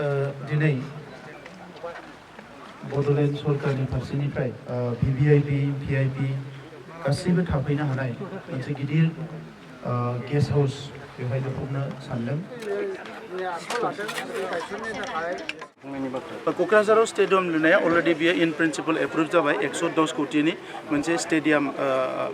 दिनै बड'लेण्ड सरकारनि फारसेनिफ्राय भिभिआइपि भिआइपि गासैबो थाफैनो हानाय मोनसे गिदिर गेस्ट हाउस बेवहाय लुफुंनो सानदों। क'क्राझाराव स्टेडियाम लुनाया अलरेडि बियो इन प्रिन्सिपल एप्रुभ जाबाय 110 कोटिनि मोनसे स्टेडियाम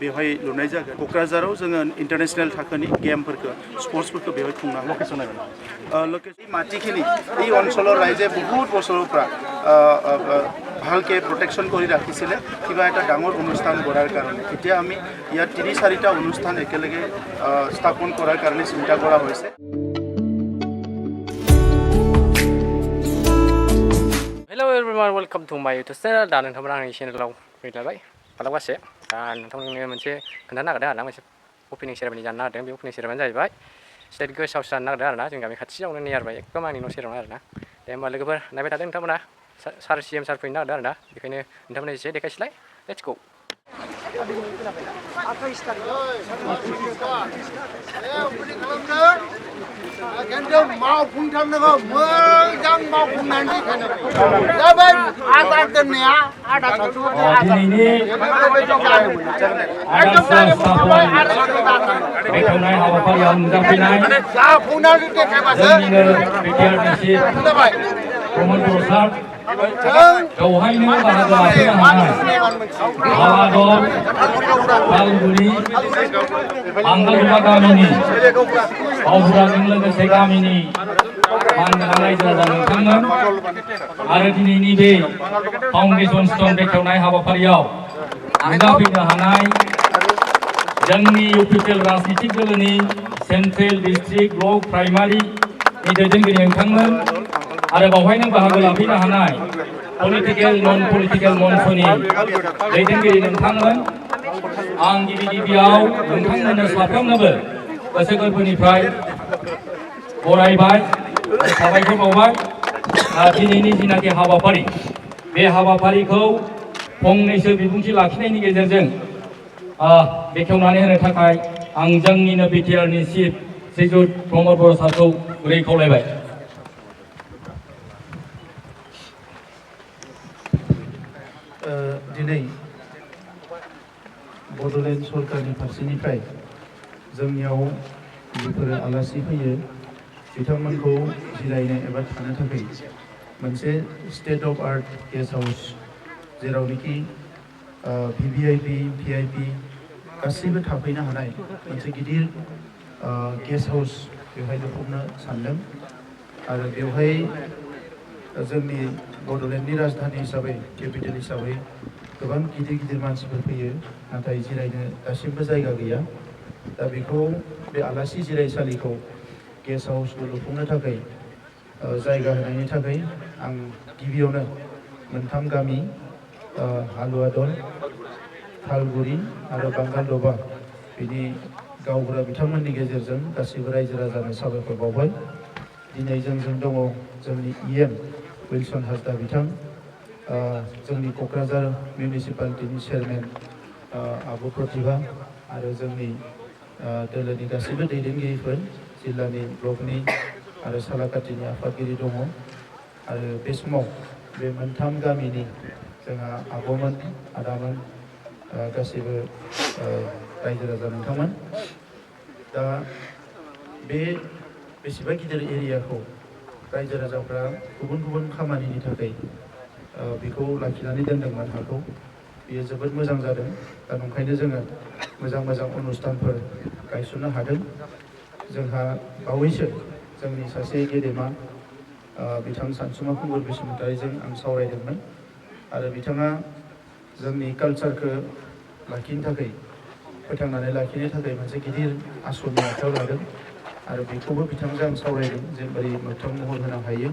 बेवहाय लुनाय जागोन। क'क्राझाराव जोङो इन्टारनेशनेल थाखोनि गेमफोरखौ स्पर्ट्सफोरखौ बेवहाय खुंनो लोकेशन माटिखिनि এই অঞ্চলৰ ৰাইজে বহুত বছৰৰ পৰা ভালকৈ প্ৰটেকশ্যন কৰি ৰাখিছিলে কিবা এটা ডাঙৰ অনুষ্ঠান কৰাৰ কাৰণে। এতিয়া আমি ইয়াত 3-4টা অনুষ্ঠান একেলগে স্থাপন কৰাৰ কাৰণে চিন্তা কৰা হৈছে। Hello everyone, welcome to my YouTube channel. दा नोंथांमोना आंनि चेनेलाव फैलायबाय खालामगासिनो। दा नोंथांमोननो मोनसे खोन्थानो नागिरदों आरोना, मोनसे अपेनिं सेरेमनि जानो नागिरदों। बे अपेनिं सेरेमनिया जाहैबाय स्टेट गेस्ट हाउस जानो नागिरदों आरोना, जों गामि खाथियावनो नियार बाय एकदम आंनि न' सेरावनो आरोना। दे होमबा लोगोफोर नायबाय थादों नोंथांमोना, सार CM सार फैनो नागिरदों आरोना, बेखायनो नोंथांमोना एसे देखायसैलाय। Let's go. मावफुंथारनांगौ मोजां मावफुंनानै जाबाय आदार दोननाया आदार बेखेवनाय हाबाफारियाव नुजाफैनाय जाफुंनानै देखायबासो जाबाय प्रमद बर' सार बेवहायनो बाहागो लाफैनो हानाय हालादर तालगुरि आंगालुबा गामिनि बावबुराजों लोगोसे गामिनि मानगोनां रायजो राजा नोंथांमोन आरो दिनैनि बे फाउन्डेसन स्टन बेखेवनाय हाबाफारियाव नुजाफैनो हानाय जोंनि UPPL राजनितिक दोलोनि सेन्ट्रेल डिस्ट्रिक्ट ब्लक प्राइमारिनि दैदेनगिरि नोंथांमोन आरो बावहायनो बाहागो लाफैनो हानाय पलिटिकेल नन पलिटिकेल मन्चनि दैदेनगिरि नोंथांमोन, आं गिबियाव नोंथांमोननो साफ्रोमनोबो गोसो गोरबोनिफ्राय बरायबाय, साबायखर बावबाय। दिनैनि जिनाखि हाबाफारि, बे हाबाफारिखौ फंनैसो बिबुंथि लाखिनायनि गेजेरजों बेखेवनानै होनो थाखाय आं जोंनिनो BTRनि चिफ श्रीजुत प्रमद बर' सारखौ गुरै खावलायबाय। दिनै बड'लेण्ड सरकारनि फारसेनिफ्राय जोंनियाव जिफोर आलासि फैयो बिथांमोनखौ जिरायनो एबा थानो थाखाय मोनसे state of art guest house, जेरावनोखि भिभिआइपि भिआइपि गासैबो थाफैनो हानाय मोनसे गिदिर गेस्ट हाउस बेवहाय लुफुंनो सानदों। आरो बेवहाय जोंनि बड'लेण्डनि राजधानी हिसाबै केपिटेल हिसाबै गोबां गिदिर मानसिफोर फैयो, नाथाय जिरायनो दासिमबो जायगा गैया। दा बेखौ बे आलासि जिरायसालिखौ गेस्ट हाउसखौ लुफुंनो थाखाय जायगा होनायनि थाखाय आं गिबियावनो मोनथाम गामि हालुवादल, थालगुरि आरो बांगालदबा बिनि गावबुरा बिथांमोननि गेजेरजों गासैबो रायजो राजानो साबायखर बावबाय। दिनै जोंजों दङ जोंनि EM विल्सन हाजदा बिथां, जोंनि क'क्राझार मिउनिसिपालिटिनि चेयारमेन आब' प्रतिभा आरो जोंनि दोलोनि गासैबो दैदेनगिरिफोर, जिल्लानि ब्लकनि आरो सालाकाटिनि आफादगिरि दङ। आरो बे समाव बे मोनथाम गामिनि जोंहा आब'मोन आदामोन गासैबो रायजो राजा नोंथांमोन। दा बे बेसेबा गिदिर एरियाखौ रायजो राजाफ्रा गुबुन खामानिनि थाखाय बेखौ लाखिनानै दोनदोंमोन हाखौ। बेयो जोबोद मोजां जादों। दा नंखायनो जोङो मोजां अनुष्ठानफोर गायसननो हादों। जोंहा बावैसो जोंनि सासे गेदेमा बिथां सानसुमा कुमार बसुमतारीजों आं सावरायदोंमोन आरो बिथाङा जोंनि कालचारखौ लाखिनो थाखाय, फोथांनानै लाखिनो थाखाय मोनसे गिदिर आसनि आखायाव लादों आरो बेखौबो बिथांजों आं सावरायदों जे बोरै मोगथां महर होनो हायो।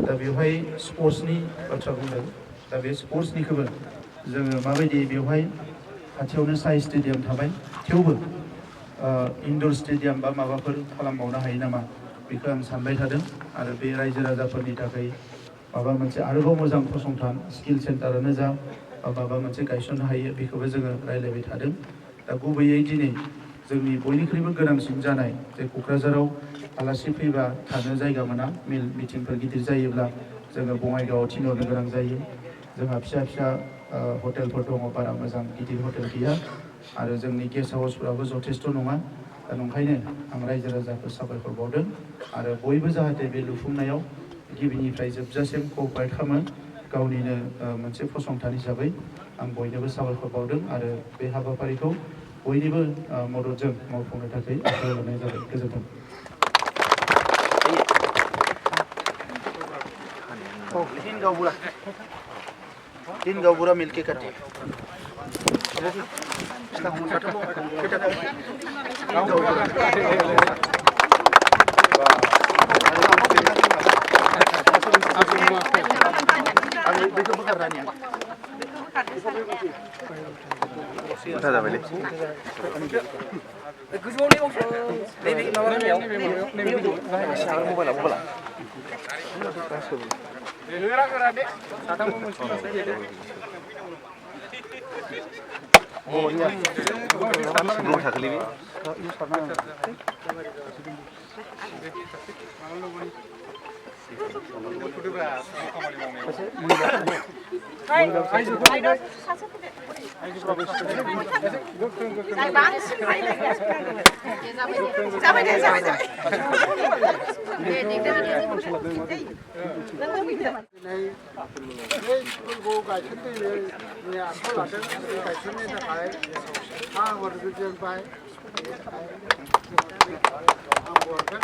दा बेवहाय स्पर्ट्सनि बाथ्रा बुंदों। दा बे स्पर्ट्सनिखौबो जोङो माबायदि बेवहाय खाथियावनो साइ स्टेडियाम थाबाय, थेवबो इनडोर स्टेडियाम बा माबाफोर खालामबावनो हायो नामा बेखौ आं सानबाय थादों। आरो बे रायजो राजाफोरनि थाखाय माबा मोनसे आरोबाव मोजां फसंथान स्किल सेन्टारानो जा बा माबा मोनसे गायसननो हायो बेखौबो जोङो रायज्लायबाय थादों। दा गुबैयै दिनै जोंनि बयनिख्रुइबो गोनांसिन जानाय जे क'क्राझाराव आलासि फैबा थानो जायगा मोना मेल मिटिंफोर गिदिर जायोब्ला जोङो बङाइगावआव थिनहरनो गोनां जायो जोंहा फिसा फिसा हटेलफोर दङ बारा मोजां गिदिर हटेल गैया आरो जोंनि गेस्ट हाउसफोराबो जथेस्थ' नङा दा नंखायनो आं रायजो राजाखौ साबायखर बावदों आरो बयबो जाहाथे बे लुफुंनायाव गिबिनिफ्राय जोबजासिम क'अपारेट खालामो गावनिनो मोनसे फसंथान हिसाबै आं बयनोबो साबायखर बावदों आरो बे हाबाफारिखौ बयनिबो मददजों मावफुंनो थाखाय आखायाव लानाय जाबाय गोजोन्थों तीन गाँव मिलके कटे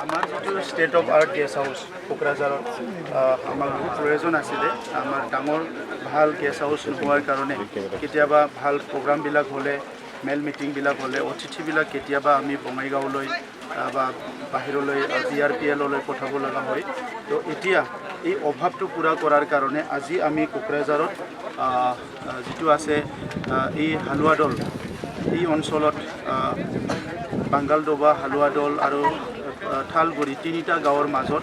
आमार जितु state of art guest house क'क्राझाराव आमार बहुत प्रयोजन आছিলে आमार डाঙर ভাল गेस्ट हाउस होৱাৰ কাৰণে কেতিয়াবা ভাল প্ৰগ্ৰামবিলাক হ'লে মেল মিটিংবিলাক হ'লে অতিথিবিলাক কেতিয়াবা আমি বঙাইগাঁৱলৈ বা বাহিৰলৈ BRPLলৈ পঠাব লগা হয় তো এতিয়া এই অভাৱটো পূৰা কৰাৰ কাৰণে আজি আমি কোকৰাঝাৰত যিটো আছে এই হালুৱা দল এই অঞ্চলত বাংগালদোবা হালুৱা দল আৰু ঠালগুৰি তিনিটা গাঁৱৰ মাজত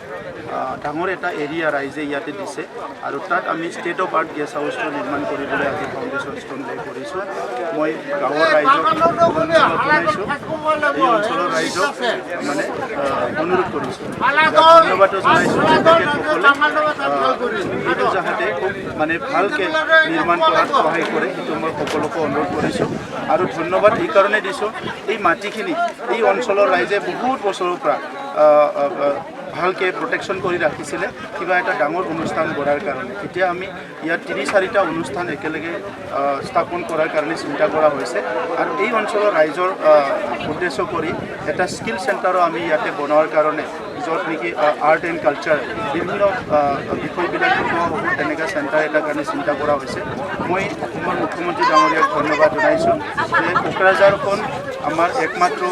ডাঙৰ এটা এৰিয়া ৰাইজে ইয়াতে দিছে আৰু তাত আমি ষ্টেট অফ আৰ্ট গেষ্ট হাউচটো নিৰ্মাণ কৰিবলৈ আজি ফাউণ্ডেশ্যন ষ্ট'ন লৈ কৰিছোঁ মই গাঁৱৰ ৰাইজক জনাইছোঁ এই অঞ্চলৰ ৰাইজক মানে অনুৰোধ কৰিছোঁ ধন্যবাদ জনাইছোঁ এইটো যাতে খুব মানে ভালকৈ নিৰ্মাণ কৰাত সহায় কৰে সেইটো মই সকলোকে অনুৰোধ কৰিছোঁ আৰু ধন্যবাদ এইকাৰণে দিছোঁ এই মাটিখিনি এই অঞ্চলৰ ৰাইজে বহুত বছৰৰ পৰা ভালকৈ প্ৰটেকশ্যন কৰি ৰাখিছিলে কিবা এটা ডাঙৰ অনুষ্ঠান কৰাৰ কাৰণে এতিয়া আমি ইয়াত ৩-৪টা অনুষ্ঠান একেলগে স্থাপন কৰাৰ কাৰণে চিন্তা কৰা হৈছে আৰু এই অঞ্চলৰ ৰাইজৰ উদ্দেশ্য কৰি এটা স্কিল চেণ্টাৰো আমি ইয়াতে বনোৱাৰ কাৰণে য'ত নেকি আৰ্ট এণ্ড কালচাৰ বিভিন্ন বিষয়বিলাক শিকোৱা হ'ব তেনেকুৱা চেণ্টাৰ এটাৰ কাৰণে চিন্তা কৰা হৈছে মই অসমৰ মুখ্যমন্ত্ৰী ডাঙৰীয়াক ধন্যবাদ জনাইছোঁ যে কোকৰাঝাৰখন আমাৰ একমাত্ৰ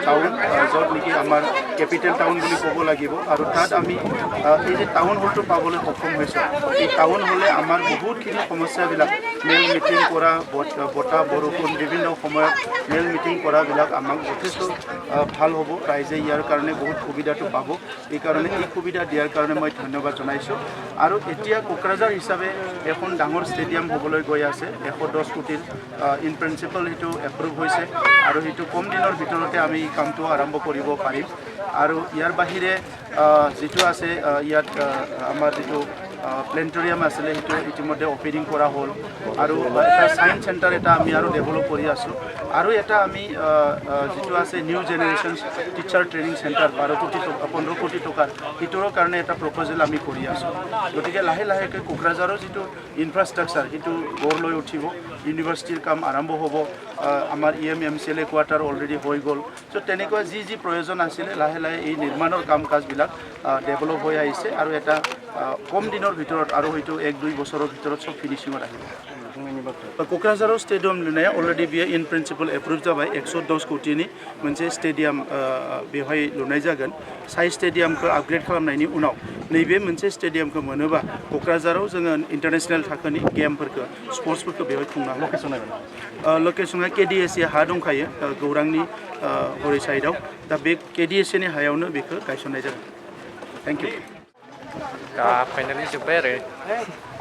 টাউন য'ত নেকি আমাৰ কেপিটেল টাউন বুলি ক'ব লাগিব আৰু তাত আমি এই যে টাউন হলটো পাবলৈ সক্ষম হৈছোঁ এই টাউন হ'লে আমাৰ বহুতখিনি সমস্যাবিলাক মেল মিটিং কৰা বতাহ বৰষুণ বিভিন্ন সময়ত মেল মিটিং কৰাবিলাক আমাক যথেষ্ট ভাল হ'ব ৰাইজে ইয়াৰ কাৰণে বহুত সুবিধাটো পাব এইকাৰণে এই সুবিধা দিয়াৰ কাৰণে মই ধন্যবাদ জনাইছোঁ আৰু এতিয়া কোকৰাঝাৰ হিচাপে এখন ডাঙৰ ষ্টেডিয়াম হ'বলৈ গৈ আছে 110 কোটিৰ ইন প্ৰিন্সিপাল সেইটো এপ্ৰুভ হৈছে আৰু সেইটো কম দিনৰ ভিতৰতে আমি এই কামটো আৰম্ভ কৰিব পাৰিম আৰু ইয়াৰ বাহিৰে যিটো আছে ইয়াত আমাৰ যিটো প্লেনেটৰিয়াম আছিলে সেইটো ইতিমধ্যে অপেনিং কৰা হ'ল আৰু এটা সায়েন্স চেণ্টাৰ এটা আমি আৰু ডেভেলপ কৰি আছোঁ আৰু এটা আমি যিটো আছে new generation teacher training centre 15 কোটি টকাৰ সেইটোৰ কাৰণে এটা প্ৰপ'জেল আমি কৰি আছোঁ গতিকে লাহে লাহেকৈ কোকৰাঝাৰৰ যিটো ইনফ্ৰাষ্ট্ৰাকচাৰ সেইটো গঢ় লৈ উঠিব ইউনিভাৰ্চিটিৰ কাম আৰম্ভ হ'ব আমাৰ EMCLA কোৱাৰ্টাৰ অলৰেডি হৈ গ'ল চ' তেনেকুৱা যি যি প্ৰয়োজন আছিলে লাহে লাহে এই নিৰ্মাণৰ কাম কাজবিলাক ডেভেলপ হৈ আহিছে আৰু এটা কম দিনৰ ভিতৰত আৰু হয়তো 1-2 বছৰৰ ভিতৰত সব ফিনিशिंगत আহিব क'क्राझाराव स्टेडियाम लुनाया अलरेडि बियो इन प्रिन्सिपल एप्रुभ जाबाय 110 कोटिनि मोनसे स्टेडियाम बेवहाय लुनाय जागोन साइ स्टेडियामखौ आपग्रेड खालामनायनि उनाव नैबे मोनसे स्टेडियामखौ मोनोबा क'क्राझाराव जोङो इन्टारनेशनेल थाखोनि गेमफोरखौ स्पर्ट्सफोरखौ बेवहाय खुंनो हागोन लकेसना KDSA हा दंखायो गौरांनि हरै साइडआव दा बे KDSA नि हायावनो बेखौ गायसननाय जागोन थैंक यू फाइनालि जोब्बाय आरो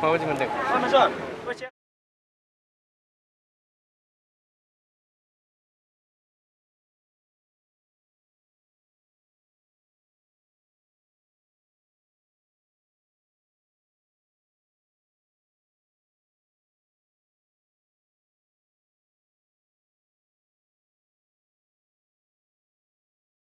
माबायदि मोनदों